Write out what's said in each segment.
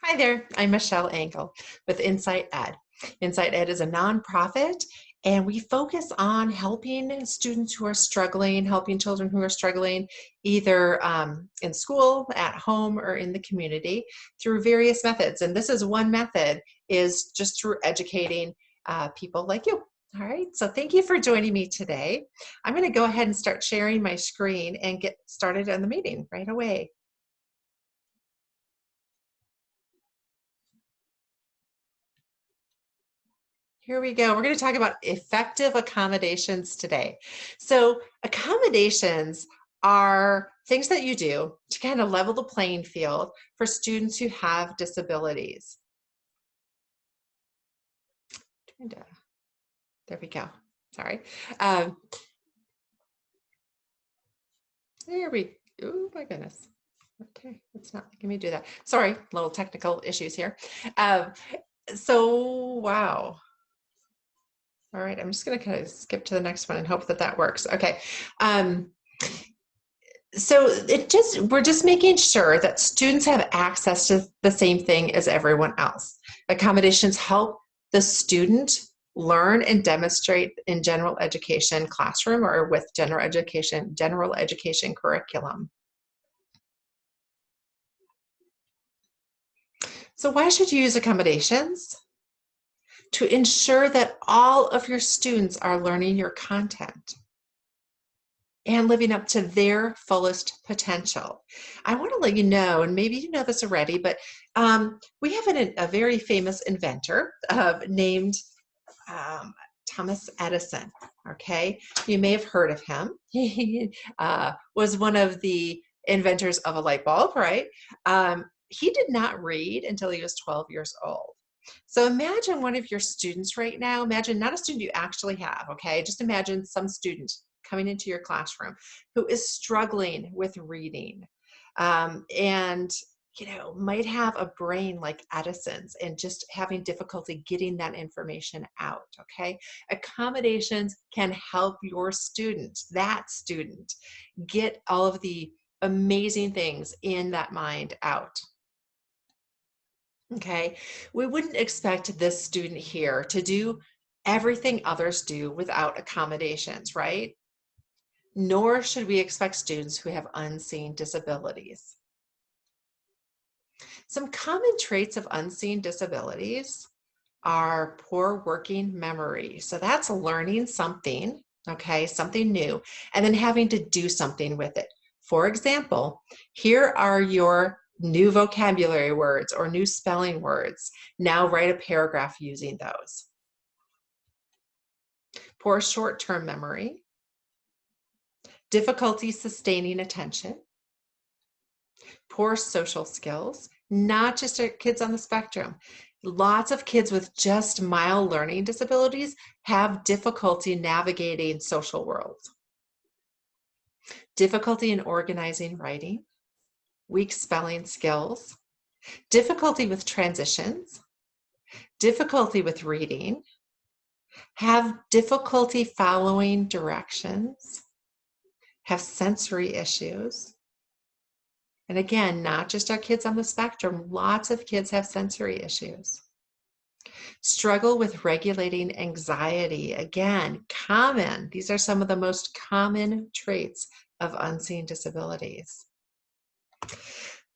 Hi there, I'm Michelle Engel with Insight Ed. Insight Ed is a nonprofit, and we focus on helping students who are struggling, helping children who are struggling either in school, at home, or in the community through various methods. And this is one method, is just through educating people like you. All right, so thank you for joining me today. I'm going to go ahead and start sharing my screen and get started on the meeting right away. Here we go. We're going to talk about effective accommodations today. So accommodations are things that you do to kind of level the playing field for students who have disabilities. There we go. Sorry. There we go. Oh my goodness. Okay, it's not letting me do that. Sorry, little technical issues here. Wow. All right, I'm just going to kind of skip to the next one and hope that that works. Okay. So we're just making sure that students have access to the same thing as everyone else. Accommodations help the student learn and demonstrate in general education classroom or with general education curriculum. So why should you use accommodations? To ensure that all of your students are learning your content and living up to their fullest potential. I want to let you know, and maybe you know this already, but we have a very famous inventor named Thomas Edison. Okay, you may have heard of him. He was one of the inventors of a light bulb, right? He did not read until he was 12 years old. So imagine one of your students right now, imagine not a student you actually have, okay? Just imagine some student coming into your classroom who is struggling with reading and might have a brain like Edison's and just having difficulty getting that information out, okay? Accommodations can help your student, that student, get all of the amazing things in that mind out. Okay, we wouldn't expect this student here to do everything others do without accommodations, right? Nor should we expect students who have unseen disabilities. Some common traits of unseen disabilities are poor working memory. So that's learning something, okay, something new, and then having to do something with it. For example, here are your new vocabulary words or new spelling words. Now write a paragraph using those. Poor short-term memory, difficulty sustaining attention, poor social skills, not just kids on the spectrum. Lots of kids with just mild learning disabilities have difficulty navigating social worlds. Difficulty in organizing writing, weak spelling skills, difficulty with transitions, difficulty with reading, have difficulty following directions, have sensory issues. And again, not just our kids on the spectrum, lots of kids have sensory issues. Struggle with regulating anxiety. Again, common. These are some of the most common traits of unseen disabilities.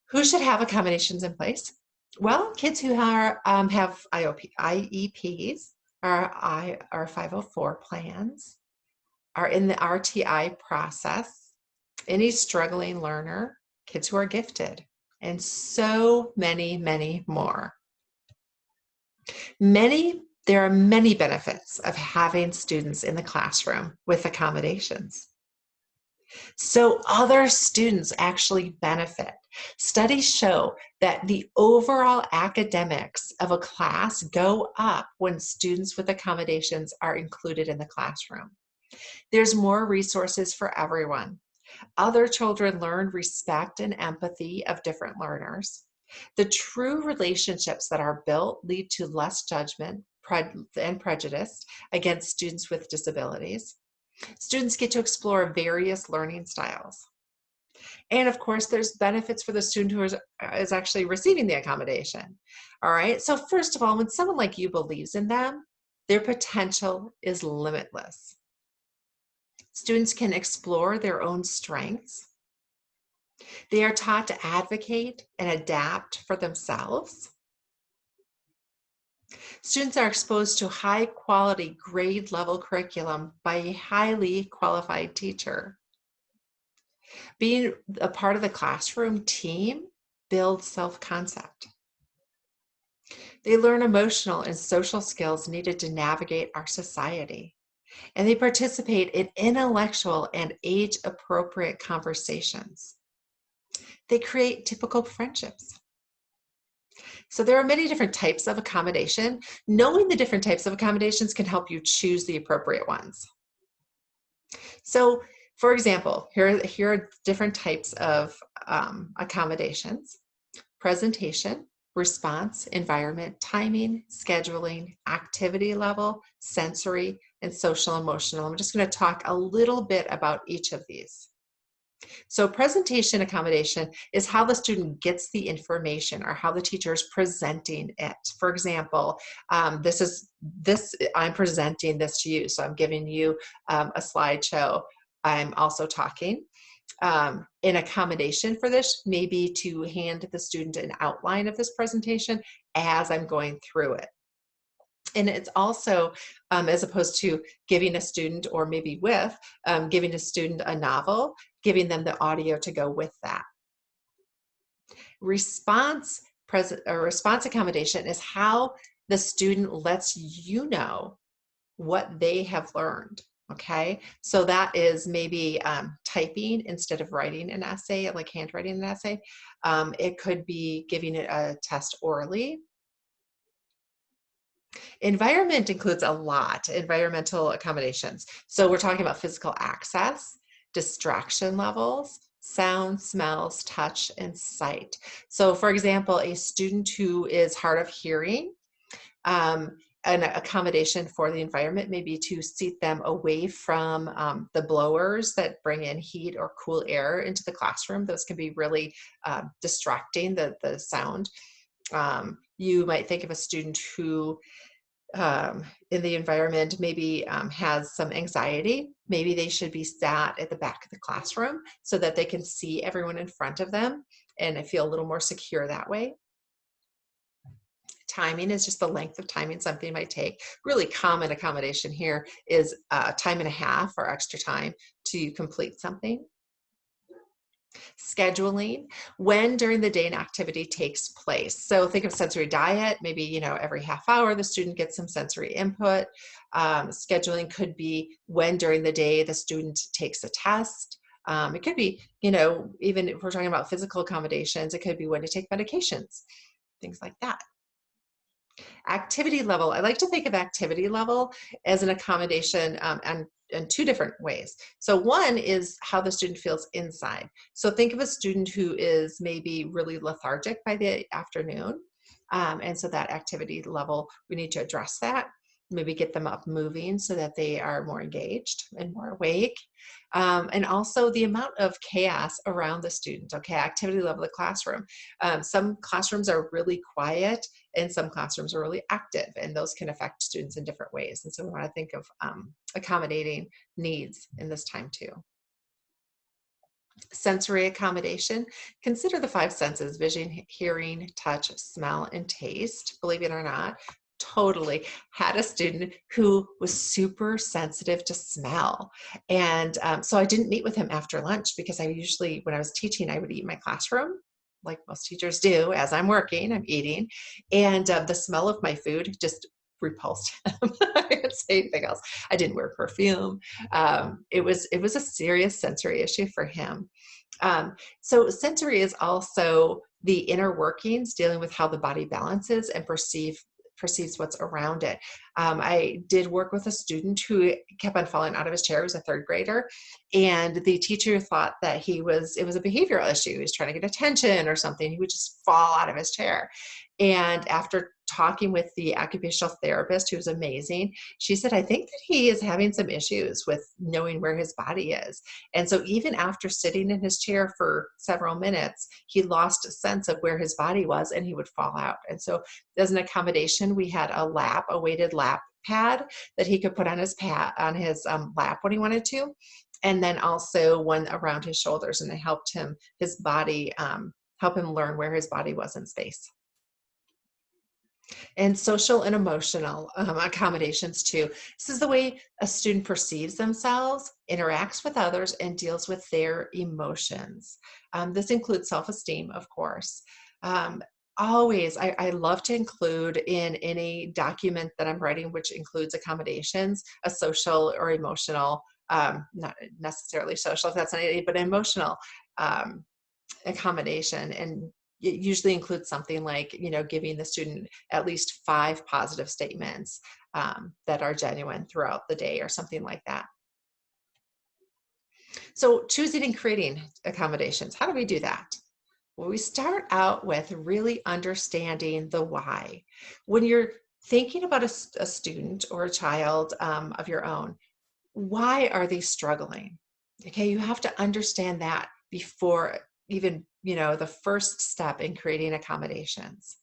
Who should have accommodations in place? Well, kids who have IEPs, or 504 plans, are in the RTI process, any struggling learner, kids who are gifted, and so many, many more. There are many benefits of having students in the classroom with accommodations. So other students actually benefit. Studies show that the overall academics of a class go up when students with accommodations are included in the classroom. There's more resources for everyone. Other children learn respect and empathy of different learners. The true relationships that are built lead to less judgment and prejudice against students with disabilities. Students get to explore various learning styles. And of course, there's benefits for the student who is actually receiving the accommodation. All right. So first of all, when someone like you believes in them, their potential is limitless. Students can explore their own strengths. They are taught to advocate and adapt for themselves. Students are exposed to high quality grade level curriculum by a highly qualified teacher. Being a part of the classroom team builds self-concept. They learn emotional and social skills needed to navigate our society. And they participate in intellectual and age-appropriate conversations. They create typical friendships. So there are many different types of accommodation. Knowing the different types of accommodations can help you choose the appropriate ones. So for example, here are different types of accommodations: presentation, response, environment, timing, scheduling, activity level, sensory, and social emotional. I'm just going to talk a little bit about each of these. So presentation accommodation is how the student gets the information or how the teacher is presenting it. For example, I'm presenting this to you, so I'm giving you a slideshow. I'm also talking. An accommodation for this may be to hand the student an outline of this presentation as I'm going through it. And it's also, as opposed to giving a student, or maybe with, giving a student a novel, giving them the audio to go with that. Response accommodation is how the student lets you know what they have learned. Okay, so that is maybe typing instead of writing an essay, like handwriting an essay. It could be giving it a test orally. Environment includes a lot, environmental accommodations. So we're talking about physical access, distraction levels, sound, smells, touch, and sight. So for example, a student who is hard of hearing, an accommodation for the environment may be to seat them away from the blowers that bring in heat or cool air into the classroom. Those can be really distracting, the sound. You might think of a student who in the environment maybe has some anxiety. Maybe they should be sat at the back of the classroom so that they can see everyone in front of them and feel a little more secure that way. Timing is just the length of timing something might take. Really common accommodation here is time and a half or extra time to complete something. Scheduling, when during the day an activity takes place. So think of sensory diet, maybe, every half hour the student gets some sensory input. Scheduling could be when during the day the student takes a test. It could be, even if we're talking about physical accommodations, it could be when to take medications, things like that. Activity level, I like to think of activity level as an accommodation in two different ways. So one is how the student feels inside. So think of a student who is maybe really lethargic by the afternoon. And so that activity level, we need to address that. Maybe get them up moving so that they are more engaged and more awake. And also the amount of chaos around the student. Okay, activity level of the classroom. Some classrooms are really quiet and some classrooms are really active, and those can affect students in different ways. And so we want to think of accommodating needs in this time too. Sensory accommodation. Consider the five senses: vision, hearing, touch, smell, and taste. Believe it or not, totally had a student who was super sensitive to smell. And so I didn't meet with him after lunch because I usually, when I was teaching, I would eat in my classroom like most teachers do. As I'm working, I'm eating. And the smell of my food just repulsed him. I didn't say anything else. I didn't wear perfume. It was a serious sensory issue for him. So sensory is also the inner workings, dealing with how the body balances and perceives what's around it. I did work with a student who kept on falling out of his chair. He was a third grader, and the teacher thought that it was a behavioral issue. He was trying to get attention or something. He would just fall out of his chair. And after talking with the occupational therapist, who was amazing, she said, I think that he is having some issues with knowing where his body is. And so even after sitting in his chair for several minutes, he lost a sense of where his body was and he would fall out. And so as an accommodation, we had a weighted lap pad that he could put on his lap when he wanted to. And then also one around his shoulders, and it helped him, help him learn where his body was in space. And social and emotional accommodations too. This is the way a student perceives themselves, interacts with others, and deals with their emotions. This includes self-esteem, of course. Always, I love to include in any document that I'm writing, which includes accommodations, a social or emotional, not necessarily social if that's not any, but emotional accommodation. And it usually includes something like, giving the student at least 5 positive statements that are genuine throughout the day or something like that. So choosing and creating accommodations, how do we do that? Well, we start out with really understanding the why. When you're thinking about a student or a child of your own, why are they struggling? Okay, you have to understand that before even, the first step in creating accommodations.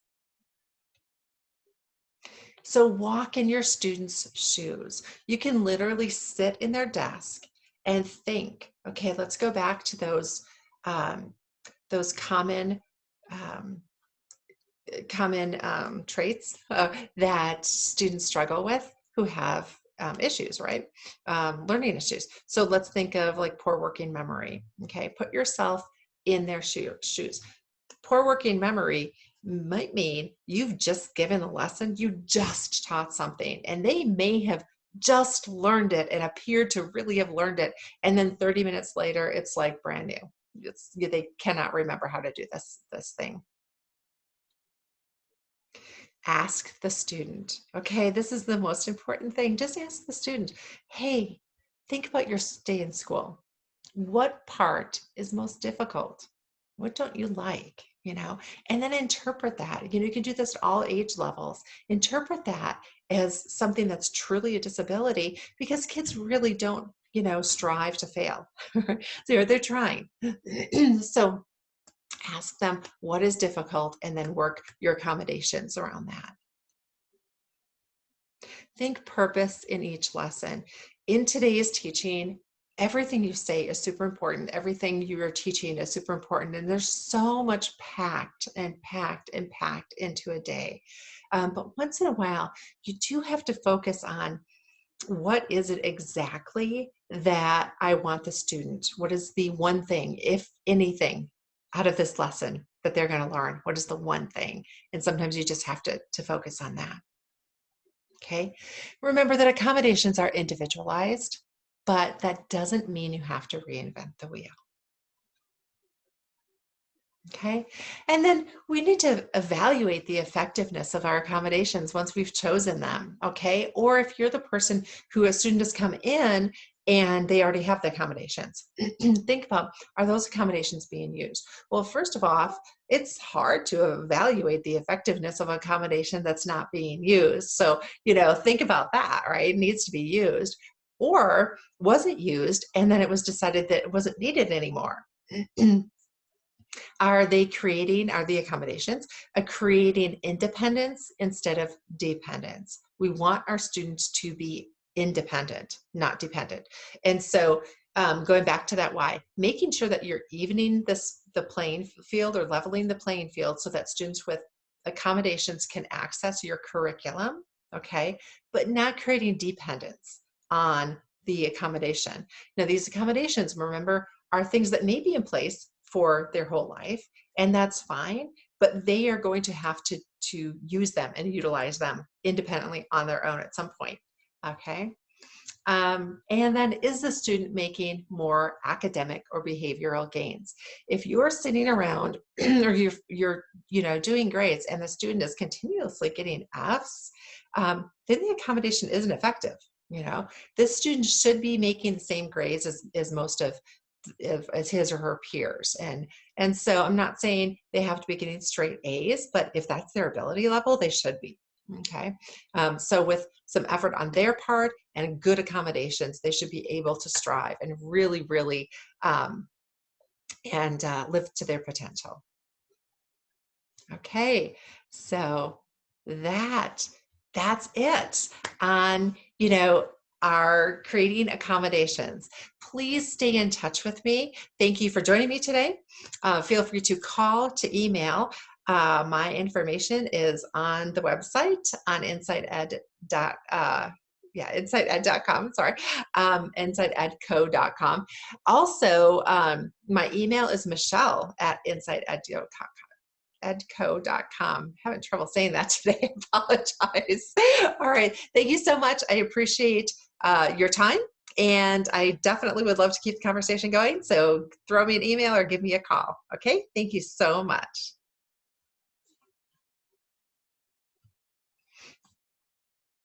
So walk in your students' shoes. You can literally sit in their desk and think, okay, let's go back to those um, common traits that students struggle with who have issues, right? Learning issues. So let's think of like poor working memory. Okay, put yourself in their shoes. Poor working memory might mean you've just given a lesson, you just taught something, and they may have just learned it and appeared to really have learned it. And then 30 minutes later, it's like brand new. They cannot remember how to do this thing. Ask the student. Okay, this is the most important thing. Just ask the student, hey, think about your stay in school. What part is most difficult? What don't you like? And then interpret that. You can do this at all age levels. Interpret that as something that's truly a disability, because kids really don't, strive to fail. They're trying. So ask them what is difficult and then work your accommodations around that. Think purpose in each lesson. In today's teaching, everything you say is super important. Everything you are teaching is super important. And there's so much packed into a day. But once in a while, you do have to focus on what is it exactly that I want the student? What is the one thing, if anything, out of this lesson that they're going to learn? What is the one thing? And sometimes you just have to focus on that. Okay. Remember that accommodations are individualized, but that doesn't mean you have to reinvent the wheel. Okay. And then we need to evaluate the effectiveness of our accommodations once we've chosen them. Okay. Or if you're the person who a student has come in and they already have the accommodations, think about, are those accommodations being used? Well, first of all, it's hard to evaluate the effectiveness of accommodation that's not being used. So, think about that, right? It needs to be used. Or was it used and then it was decided that it wasn't needed anymore? Are the accommodations creating independence instead of dependence? We want our students to be independent, not dependent. And so going back to that why, making sure that you're evening the playing field or leveling the playing field so that students with accommodations can access your curriculum, okay, but not creating dependence on the accommodation. Now, these accommodations, remember, are things that may be in place for their whole life, and that's fine, but they are going to have to use them and utilize them independently on their own at some point. Okay. And then, is the student making more academic or behavioral gains? If you're sitting around or you're doing grades and the student is continuously getting Fs, then the accommodation isn't effective. This student should be making the same grades as most of as his or her peers, and so I'm not saying they have to be getting straight A's, but if that's their ability level, they should be. Okay, so with some effort on their part and good accommodations, they should be able to strive and really live to their potential. Okay, so that's it on our creating accommodations. Please stay in touch with me. Thank you for joining me today. Feel free to call, to email. My information is on the website on insighted.com, sorry, insightedco.com. Also, my email is michelle@insightedco.com. Having trouble saying that today. I apologize. All right. Thank you so much. I appreciate your time, and I definitely would love to keep the conversation going. So throw me an email or give me a call. Okay. Thank you so much.